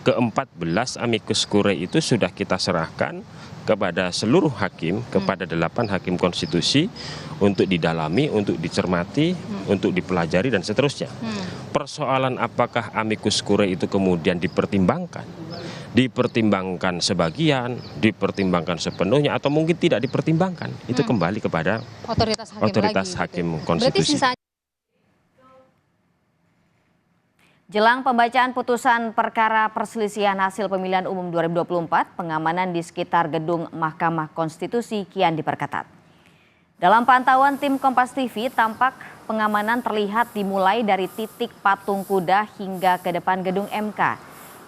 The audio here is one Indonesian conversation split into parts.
Ke-14 amicus curiae itu sudah kita serahkan kepada seluruh hakim, kepada 8 hakim konstitusi untuk didalami, untuk dicermati, untuk dipelajari dan seterusnya. Persoalan apakah amicus curiae itu kemudian dipertimbangkan sebagian, dipertimbangkan sepenuhnya, atau mungkin tidak dipertimbangkan, itu kembali kepada otoritas hakim konstitusi. Jelang pembacaan putusan perkara perselisihan hasil pemilihan umum 2024, pengamanan di sekitar gedung Mahkamah Konstitusi kian diperketat. Dalam pantauan tim Kompas TV, tampak pengamanan terlihat dimulai dari titik patung kuda hingga ke depan gedung MK.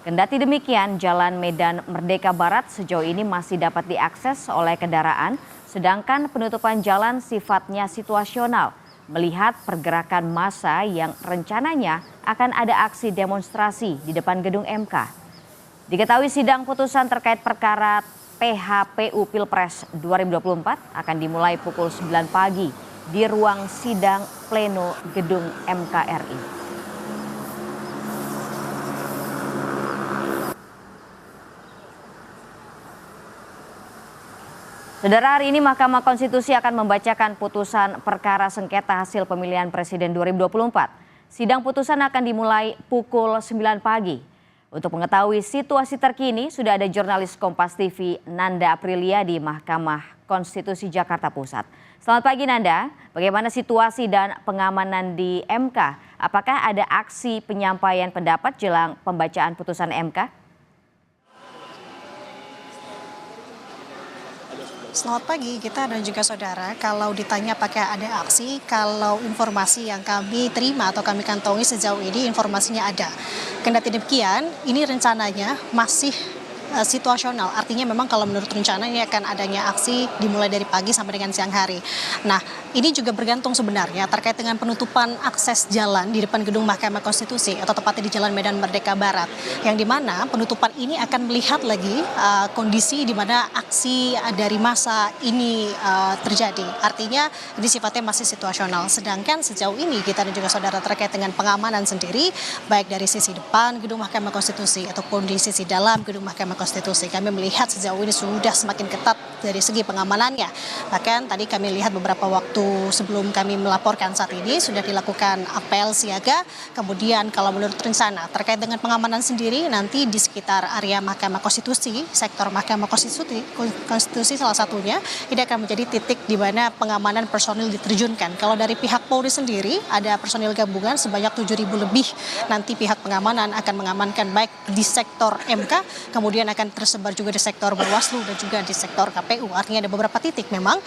Kendati demikian, Jalan Medan Merdeka Barat sejauh ini masih dapat diakses oleh kendaraan, sedangkan penutupan jalan sifatnya situasional. Melihat pergerakan massa yang rencananya akan ada aksi demonstrasi di depan gedung MK. Diketahui sidang putusan terkait perkara PHPU Pilpres 2024 akan dimulai pukul 9 pagi di ruang sidang pleno gedung MK RI. Saudara, hari ini Mahkamah Konstitusi akan membacakan putusan perkara sengketa hasil pemilihan Presiden 2024. Sidang putusan akan dimulai pukul 9 pagi. Untuk mengetahui situasi terkini, sudah ada jurnalis Kompas TV Nanda Aprilia di Mahkamah Konstitusi Jakarta Pusat. Selamat pagi Nanda, bagaimana situasi dan pengamanan di MK? Apakah ada aksi penyampaian pendapat jelang pembacaan putusan MK? Selamat pagi Gita dan juga saudara. Kalau ditanya apakah ada aksi, kalau informasi yang kami terima atau kami kantongi sejauh ini informasinya ada. Kendati demikian, ini rencananya masih situasional. Artinya memang kalau menurut rencana ini akan adanya aksi dimulai dari pagi sampai dengan siang hari. Nah, ini juga bergantung sebenarnya terkait dengan penutupan akses jalan di depan gedung Mahkamah Konstitusi atau tepatnya di Jalan Medan Merdeka Barat. Yang dimana penutupan ini akan melihat lagi kondisi di mana aksi dari massa ini terjadi. Artinya ini sifatnya masih situasional. Sedangkan sejauh ini kita dan juga saudara terkait dengan pengamanan sendiri, baik dari sisi depan gedung Mahkamah Konstitusi ataupun di sisi dalam gedung Mahkamah Konstitusi, kami melihat sejauh ini sudah semakin ketat dari segi pengamanannya. Bahkan tadi kami lihat beberapa waktu sebelum kami melaporkan saat ini sudah dilakukan apel siaga. Kemudian kalau menurut rencana terkait dengan pengamanan sendiri nanti di sekitar area Mahkamah Konstitusi, sektor Mahkamah Konstitusi salah satunya, ini akan menjadi titik di mana pengamanan personil diterjunkan. Kalau dari pihak Polri sendiri ada personil gabungan sebanyak 7.000 lebih. Nanti pihak pengamanan akan mengamankan baik di sektor MK, kemudian akan tersebar juga di sektor Bawaslu dan juga di sektor KPU. Artinya ada beberapa titik memang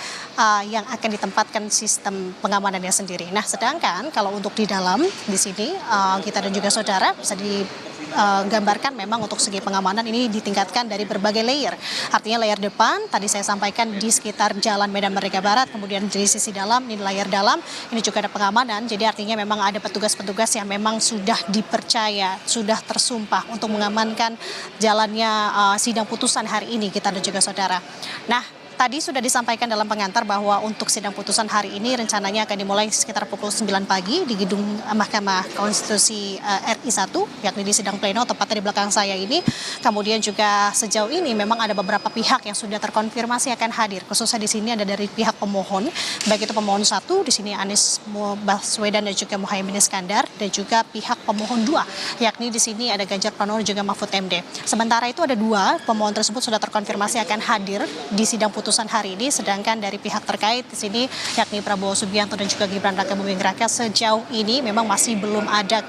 yang akan ditempatkan sistem pengamanannya sendiri. Nah, sedangkan kalau untuk di dalam di sini kita dan juga saudara bisa digambarkan memang untuk segi pengamanan ini ditingkatkan dari berbagai layer. Artinya layer depan tadi saya sampaikan di sekitar Jalan Medan Merdeka Barat, kemudian di sisi dalam ini layer dalam ini juga ada pengamanan. Jadi artinya memang ada petugas-petugas yang memang sudah dipercaya, sudah tersumpah untuk mengamankan jalannya sidang putusan hari ini kita dan juga saudara. Nah, tadi sudah disampaikan dalam pengantar bahwa untuk sidang putusan hari ini rencananya akan dimulai sekitar pukul 9 pagi di gedung Mahkamah Konstitusi RI 1, yakni di sidang pleno tepatnya di belakang saya ini. Kemudian juga sejauh ini memang ada beberapa pihak yang sudah terkonfirmasi akan hadir. Khususnya di sini ada dari pihak pemohon, baik itu pemohon 1, di sini Anies Baswedan dan juga Muhaimin Iskandar, dan juga pihak pemohon 2, yakni di sini ada Ganjar Pranowo dan juga Mahfud MD. Sementara itu ada 2 pemohon tersebut sudah terkonfirmasi akan hadir di sidang putusan hari ini, sedangkan dari pihak terkait di sini yakni Prabowo Subianto dan juga Gibran Raka Buming Raka sejauh ini memang masih belum ada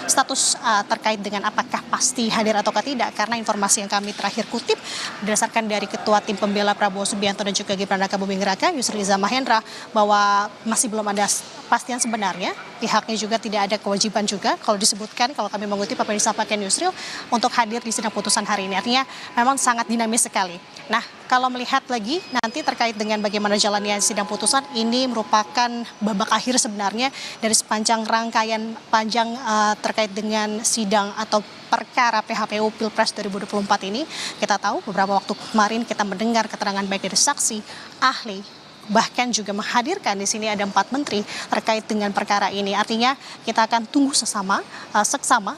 status terkait dengan apakah pasti hadir ataukah tidak, karena informasi yang kami terakhir kutip berdasarkan dari Ketua Tim Pembela Prabowo Subianto dan juga Gibran Raka Buming Raka Yusril Iza Mahendra bahwa masih belum ada pastian sebenarnya, pihaknya juga tidak ada kewajiban juga kalau disebutkan, kalau kami mengutip apa yang disampaikan Yusril untuk hadir di sidang putusan hari ini. Artinya memang sangat dinamis sekali. Nah, kalau melihat lagi nanti terkait dengan bagaimana jalannya sidang putusan, ini merupakan babak akhir sebenarnya dari sepanjang rangkaian panjang terkait dengan sidang atau perkara PHPU Pilpres 2024 ini. Kita tahu beberapa waktu kemarin kita mendengar keterangan baik dari saksi, ahli, bahkan juga menghadirkan di sini ada 4 menteri terkait dengan perkara ini. Artinya kita akan tunggu seksama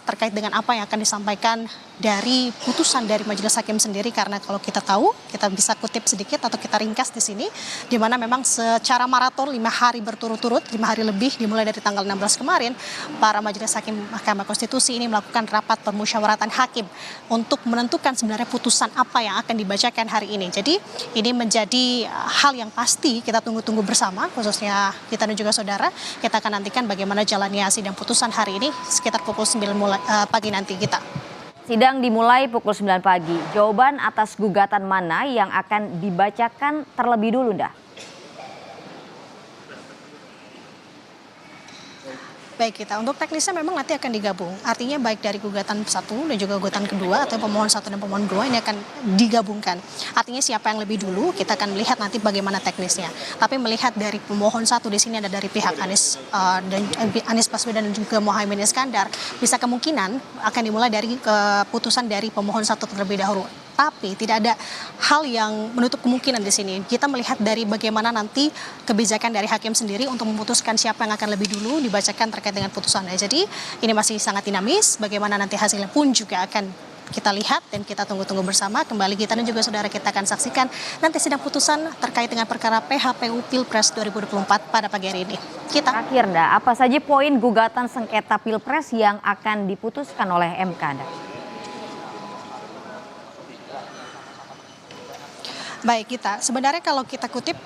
terkait dengan apa yang akan disampaikan dari putusan dari majelis hakim sendiri, karena kalau kita tahu, kita bisa kutip sedikit atau kita ringkas di sini, di mana memang secara maraton 5 hari berturut-turut, 5 hari lebih dimulai dari tanggal 16 kemarin, para majelis hakim Mahkamah Konstitusi ini melakukan rapat permusyawaratan hakim untuk menentukan sebenarnya putusan apa yang akan dibacakan hari ini. Jadi ini menjadi hal yang pasti kita tunggu-tunggu bersama, khususnya kita dan juga saudara. Kita akan nantikan bagaimana jalannya sidang putusan hari ini sekitar pukul 9 pagi nanti kita. Sidang dimulai pukul 9 pagi. Jawaban atas gugatan mana yang akan dibacakan terlebih dulu, Nda? Baik, kita untuk teknisnya memang nanti akan digabung. Artinya baik dari gugatan 1 dan juga gugatan kedua atau pemohon 1 dan pemohon 2 ini akan digabungkan. Artinya siapa yang lebih dulu kita akan melihat nanti bagaimana teknisnya. Tapi melihat dari pemohon 1 di sini ada dari pihak Anies Baswedan dan juga Muhaimin Iskandar, bisa kemungkinan akan dimulai dari keputusan dari pemohon 1 terlebih dahulu. Tapi tidak ada hal yang menutup kemungkinan di sini. Kita melihat dari bagaimana nanti kebijakan dari hakim sendiri untuk memutuskan siapa yang akan lebih dulu dibacakan terkait dengan putusannya. Jadi ini masih sangat dinamis. Bagaimana nanti hasilnya pun juga akan kita lihat dan kita tunggu-tunggu bersama. Kembali kita dan juga saudara kita akan saksikan nanti sidang putusan terkait dengan perkara PHPU Pilpres 2024 pada pagi hari ini. Terakhir, Nda, apa saja poin gugatan sengketa Pilpres yang akan diputuskan oleh MK, Nda? Baik, kita sebenarnya kalau kita kutip,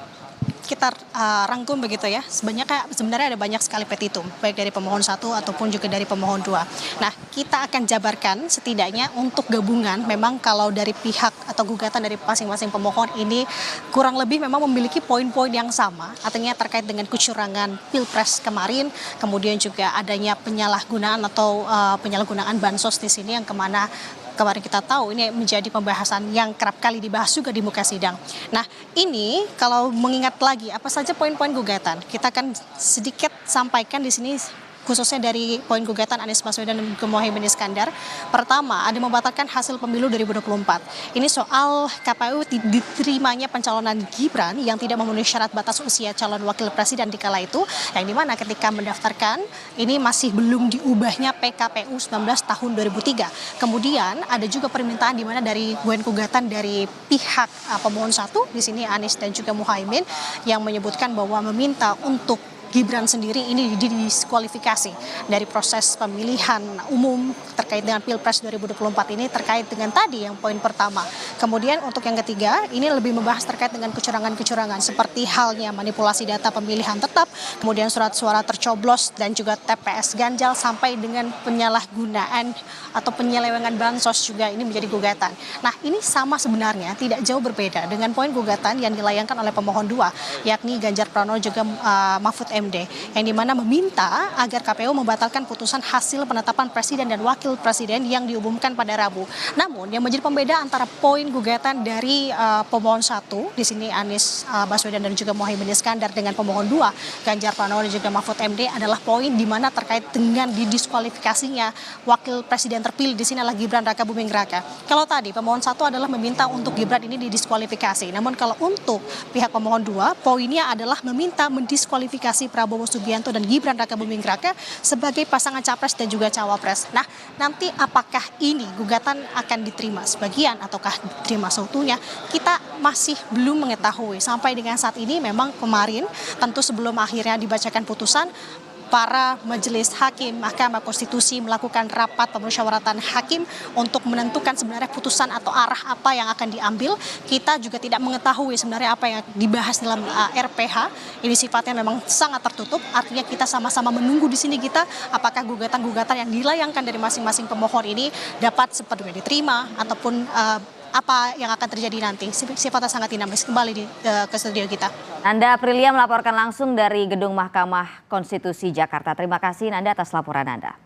kita rangkum begitu ya, sebenarnya ada banyak sekali petitum, baik dari pemohon 1 ataupun juga dari pemohon 2. Nah, kita akan jabarkan setidaknya untuk gabungan, memang kalau dari pihak atau gugatan dari masing-masing pemohon ini kurang lebih memang memiliki poin-poin yang sama, artinya terkait dengan kecurangan Pilpres kemarin, kemudian juga adanya penyalahgunaan atau penyalahgunaan bansos di sini yang kemana kemarin kita tahu ini menjadi pembahasan yang kerap kali dibahas juga di muka sidang. Nah, ini kalau mengingat lagi apa saja poin-poin gugatan, kita akan sedikit sampaikan di sini khususnya dari poin gugatan Anies Baswedan dan juga Muhaimin Iskandar. Pertama, ada membatalkan hasil pemilu 2024. Ini soal KPU diterimanya pencalonan Gibran yang tidak memenuhi syarat batas usia calon wakil presiden di kala itu, yang dimana ketika mendaftarkan ini masih belum diubahnya PKPU 19 tahun 2003. Kemudian ada juga permintaan di mana dari poin gugatan dari pihak pemohon 1 di sini Anies dan juga Muhaimin yang menyebutkan bahwa meminta untuk Gibran sendiri ini didiskualifikasi dari proses pemilihan umum terkait dengan Pilpres 2024 ini, terkait dengan tadi yang poin pertama. Kemudian untuk yang ketiga, ini lebih membahas terkait dengan kecurangan-kecurangan seperti halnya manipulasi data pemilihan tetap, kemudian surat suara tercoblos dan juga TPS ganjal sampai dengan penyalahgunaan atau penyelewengan bansos juga ini menjadi gugatan. Nah, ini sama sebenarnya, tidak jauh berbeda dengan poin gugatan yang dilayangkan oleh pemohon 2, yakni Ganjar Pranowo juga Mahfud MD, yang dimana meminta agar KPU membatalkan putusan hasil penetapan presiden dan wakil presiden yang diumumkan pada Rabu. Namun yang menjadi pembeda antara poin gugatan dari pemohon 1 di sini Anies Baswedan dan juga Muhaimin Iskandar dengan pemohon 2 Ganjar Pranowo dan juga Mahfud MD adalah poin di mana terkait dengan didiskualifikasinya wakil presiden terpilih di sini adalah Gibran Rakabuming Raka. Kalau tadi pemohon 1 adalah meminta untuk Gibran ini didiskualifikasi. Namun kalau untuk pihak pemohon 2 poinnya adalah meminta mendiskualifikasi Prabowo Subianto dan Gibran Rakabuming Raka sebagai pasangan capres dan juga cawapres. Nah, nanti apakah ini gugatan akan diterima sebagian ataukah diterima seutuhnya, kita masih belum mengetahui. Sampai dengan saat ini memang kemarin tentu sebelum akhirnya dibacakan putusan, para majelis hakim Mahkamah Konstitusi melakukan rapat pemusyawaratan hakim untuk menentukan sebenarnya putusan atau arah apa yang akan diambil. Kita juga tidak mengetahui sebenarnya apa yang dibahas dalam RPH. Ini sifatnya memang sangat tertutup. Artinya kita sama-sama menunggu di sini kita apakah gugatan-gugatan yang dilayangkan dari masing-masing pemohon ini dapat sepenuhnya diterima ataupun apa yang akan terjadi nanti. Sifatnya sangat dinamis. Kembali ke studio kita. Nanda Aprilia melaporkan langsung dari Gedung Mahkamah Konstitusi Jakarta. Terima kasih Nanda atas laporan Anda.